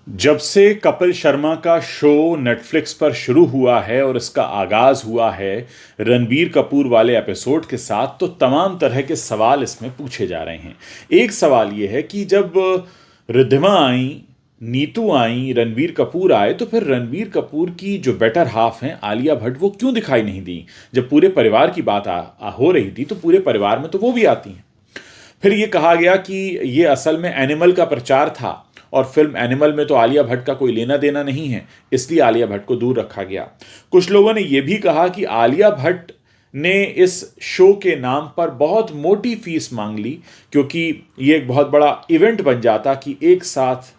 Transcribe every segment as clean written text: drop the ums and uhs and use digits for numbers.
जब से कपिल शर्मा का शो नेटफ्लिक्स पर शुरू हुआ है और इसका आगाज हुआ है रणबीर कपूर वाले एपिसोड के साथ, तो तमाम तरह के सवाल इसमें पूछे जा रहे हैं। एक सवाल यह है कि जब रिद्धिमा आई, नीतू आई, रणबीर कपूर आए, तो फिर रणबीर कपूर की जो बेटर हाफ हैं आलिया भट्ट, वो क्यों दिखाई नहीं दी? जब पूरे परिवार की बात हो रही थी तो पूरे परिवार में तो वो भी आती हैं। फिर ये कहा गया कि ये असल में एनिमल का प्रचार था और फिल्म एनिमल में तो आलिया भट्ट का कोई लेना देना नहीं है, इसलिए आलिया भट्ट को दूर रखा गया। कुछ लोगों ने यह भी कहा कि आलिया भट्ट ने इस शो के नाम पर बहुत मोटी फीस मांग ली, क्योंकि ये एक बहुत बड़ा इवेंट बन जाता कि एक साथ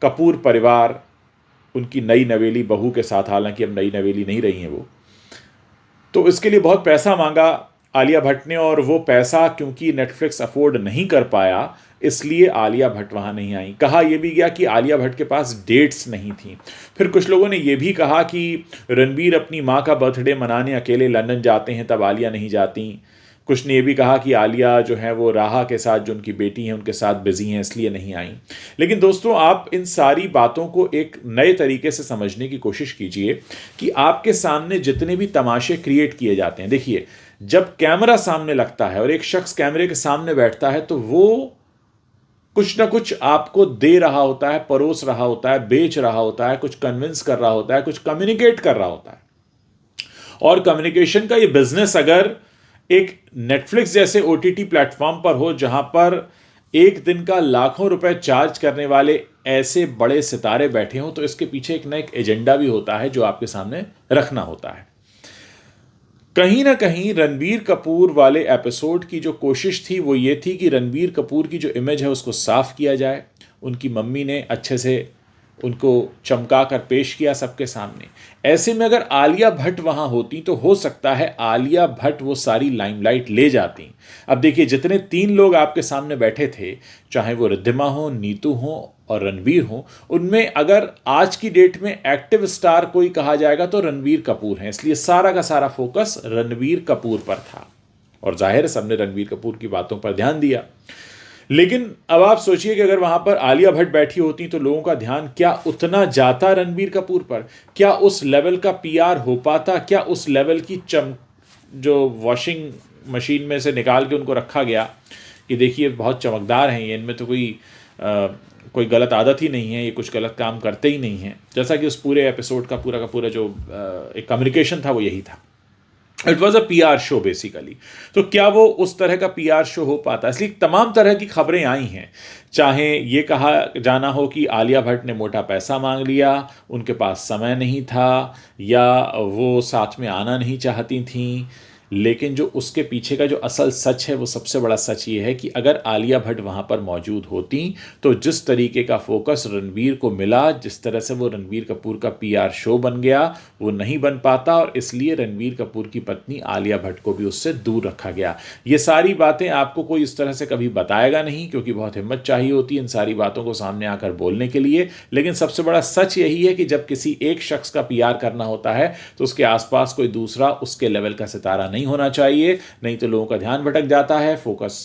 कपूर परिवार उनकी नई नवेली बहू के साथ, हालांकि अब नई नवेली नहीं रही हैं वो, तो इसके लिए बहुत पैसा मांगा आलिया भट्ट ने, और वो पैसा क्योंकि नेटफ्लिक्स अफोर्ड नहीं कर पाया, इसलिए आलिया भट्ट वहाँ नहीं आई। कहा यह भी गया कि आलिया भट्ट के पास डेट्स नहीं थी। फिर कुछ लोगों ने यह भी कहा कि रणबीर अपनी माँ का बर्थडे मनाने अकेले लंदन जाते हैं, तब आलिया नहीं जाती। कुछ ने यह भी कहा कि आलिया जो है वो राहा के साथ, जो उनकी बेटी है, उनके साथ बिजी हैं, इसलिए नहीं आई। लेकिन दोस्तों, आप इन सारी बातों को एक नए तरीके से समझने की कोशिश कीजिए कि आपके सामने जितने भी तमाशे क्रिएट किए जाते हैं, देखिए, जब कैमरा सामने लगता है और एक शख्स कैमरे के सामने बैठता है, तो वो कुछ ना कुछ आपको दे रहा होता है, परोस रहा होता है, बेच रहा होता है, कुछ कन्विंस कर रहा होता है, कुछ कम्युनिकेट कर रहा होता है। और कम्युनिकेशन का ये बिजनेस अगर एक नेटफ्लिक्स जैसे ओटीटी प्लेटफॉर्म पर हो, जहां पर एक दिन का लाखों रुपए चार्ज करने वाले ऐसे बड़े सितारे बैठे हों, तो इसके पीछे एक ना एक एजेंडा भी होता है जो आपके सामने रखना होता है। कहीं ना कहीं रणबीर कपूर वाले एपिसोड की जो कोशिश थी वो ये थी कि रणबीर कपूर की जो इमेज है उसको साफ किया जाए। उनकी मम्मी ने अच्छे से उनको चमका कर पेश किया सबके सामने। ऐसे में अगर आलिया भट्ट वहां होती तो हो सकता है आलिया भट्ट वो सारी लाइमलाइट ले जाती। अब देखिए, जितने 3 लोग आपके सामने बैठे थे, चाहे वो रिद्धिमा हो, नीतू हो और रणबीर हो, उनमें अगर आज की डेट में एक्टिव स्टार कोई कहा जाएगा तो रणबीर कपूर हैं। इसलिए सारा का सारा फोकस रणबीर कपूर पर था और जाहिर है सबने रणबीर कपूर की बातों पर ध्यान दिया। लेकिन अब आप सोचिए कि अगर वहां पर आलिया भट्ट बैठी होती तो लोगों का ध्यान क्या उतना जाता रणबीर कपूर पर? क्या उस लेवल का पीआर हो पाता? क्या उस लेवल की जो वॉशिंग मशीन में से निकाल के उनको रखा गया कि देखिए बहुत चमकदार हैं ये, इनमें तो कोई गलत आदत ही नहीं है, ये कुछ गलत काम करते ही नहीं हैं, जैसा कि उस पूरे एपिसोड का पूरा जो एक कम्युनिकेशन था वो यही था। It was a PR show basically. तो क्या वो उस तरह का पीआर शो हो पाता? इसलिए तमाम तरह की खबरें आई हैं, चाहे ये कहा जाना हो कि आलिया भट्ट ने मोटा पैसा मांग लिया, उनके पास समय नहीं था, या वो साथ में आना नहीं चाहती थीं। लेकिन जो उसके पीछे का जो असल सच है, वो सबसे बड़ा सच ये है कि अगर आलिया भट्ट वहाँ पर मौजूद होती तो जिस तरीके का फोकस रणबीर को मिला, जिस तरह से वो रणबीर कपूर का पीआर शो बन गया, वो नहीं बन पाता, और इसलिए रणबीर कपूर की पत्नी आलिया भट्ट को भी उससे दूर रखा गया। ये सारी बातें आपको कोई इस तरह से कभी बताएगा नहीं, क्योंकि बहुत हिम्मत चाहिए होती है इन सारी बातों को सामने आकर बोलने के लिए। लेकिन सबसे बड़ा सच यही है कि जब किसी एक शख्स का पीआर करना होता है तो उसके आसपास कोई दूसरा उसके लेवल का सितारा नहीं होना चाहिए, नहीं तो लोगों का ध्यान भटक जाता है, फोकस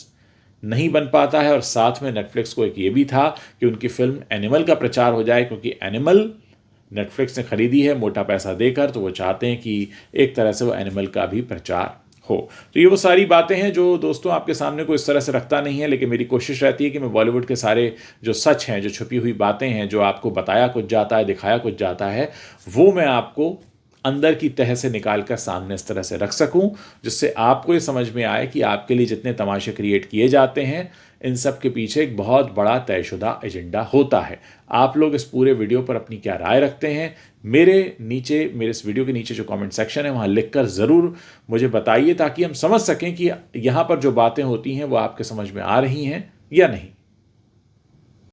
नहीं बन पाता है। और साथ में नेटफ्लिक्स को एक ये भी था कि उनकी फिल्म एनिमल का प्रचार हो जाए, क्योंकि एनिमल नेटफ्लिक्स ने खरीदी है मोटा पैसा देकर, तो वो चाहते हैं कि एक तरह से वो एनिमल का भी प्रचार हो। तो ये वो सारी बातें हैं जो दोस्तों आपके सामने को इस तरह से रखता नहीं है, लेकिन मेरी कोशिश रहती है कि मैं बॉलीवुड के सारे जो सच हैं, जो छुपी हुई बातें हैं, जो आपको बताया कुछ जाता है, दिखाया कुछ जाता है, वो मैं आपको अंदर की तह से निकाल कर सामने इस तरह से रख सकूं, जिससे आपको ये समझ में आए कि आपके लिए जितने तमाशे क्रिएट किए जाते हैं, इन सब के पीछे एक बहुत बड़ा तयशुदा एजेंडा होता है। आप लोग इस पूरे वीडियो पर अपनी क्या राय रखते हैं, मेरे इस वीडियो के नीचे जो कमेंट सेक्शन है वहाँ लिखकर ज़रूर मुझे बताइए, ताकि हम समझ सकें कि यहाँ पर जो बातें होती हैं वो आपके समझ में आ रही हैं या नहीं।